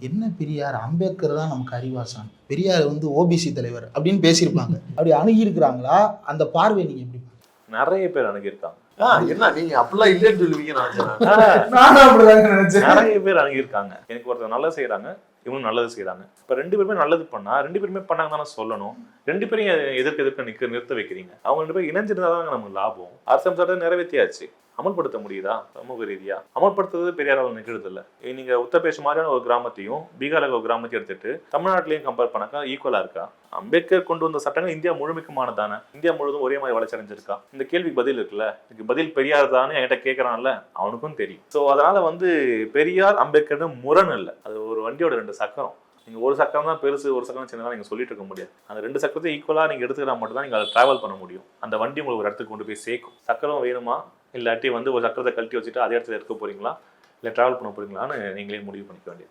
என்ன பெரியார், அம்பேத்கர் தான் நமக்கு அறிவாசான், பெரியார் வந்து ஓபிசி தலைவர் அப்படின்னு பேசியிருப்பாங்க. அப்படி அணுகியிருக்கிறாங்களா? அந்த பார்வை நீங்க எப்படி? நிறைய பேர் அணுகியிருக்காங்க. என்ன நீங்க அப்படிலாம் இல்லைன்னு சொல்லுவீங்க? நிறைய பேர் அணுகியிருக்காங்க. எனக்கு ஒருத்தர் நல்லது செய்யறாங்க, இவங்க நல்லது செய்யறாங்க. இப்ப 2 பேருமே நல்லது பண்ணா 2 பேருமே பண்ணாங்க தானே சொல்லணும். 2 பேரையும் எதிர்க்க நிறுத்த வைக்கிறீங்க. அவங்க 2 பேரும் இணைஞ்சிருந்தாதான் நமக்கு லாபம். அரசியல் சட்டம் நிறைவேற்றியாச்சு, அமல்படுத்த முடியுதா? சமூக ரீதியா அமல்படுத்துறது பெரியாரால் நிகழ்றது இல்லை. நீங்க உத்தரப்பிரதேஷ் மாதிரியான ஒரு கிராமத்தையும் பீகாரில் ஒரு கிராமத்தையும் எடுத்துட்டு தமிழ்நாட்டிலையும் கம்பேர் பண்ணாக்கா ஈக்குவலா இருக்கா? அம்பேத்கர் கொண்டு வந்த சட்டங்கள் இந்தியா முழுமைக்குமானதானே? இந்தியா முழுவதும் ஒரே மாதிரி வளர்ச்சி அடைஞ்சிருக்கா? இந்த கேள்விக்கு பதில் இருக்குல்ல. இதுக்கு பதில் பெரியார் தானே என்கிட்ட கேட்கறான்ல, அவனுக்கும் தெரியும். ஸோ அதனால பெரியார் அம்பேத்கர் முரண் இல்லை. அது ஒரு வண்டியோட 2 சக்கரம். நீங்க ஒரு சக்கரம் தான் பெருசு, ஒரு சக்கரம் சின்னதா நீங்க சொல்லிட்டு இருக்க முடியாது. அந்த 2 சக்கரத்தை ஈக்குவலா நீங்க எடுத்துக்கிட்டா மட்டும் தான் நீங்க அதை டிராவல் பண்ண முடியும். அந்த வண்டி உங்களுக்கு ஒரு இடத்துக்கு கொண்டு போய் சேர்க்கும். சக்கரம் வேணுமா, இல்லாட்டி ஒரு சக்கரத்தை கழட்டி வச்சுட்டு அதே இடத்துல இருக்க போறீங்களா, இல்லை டிராவல் பண்ண போறீங்களான்னு நீங்களே முடிவு பண்ணிக்க வேண்டியது.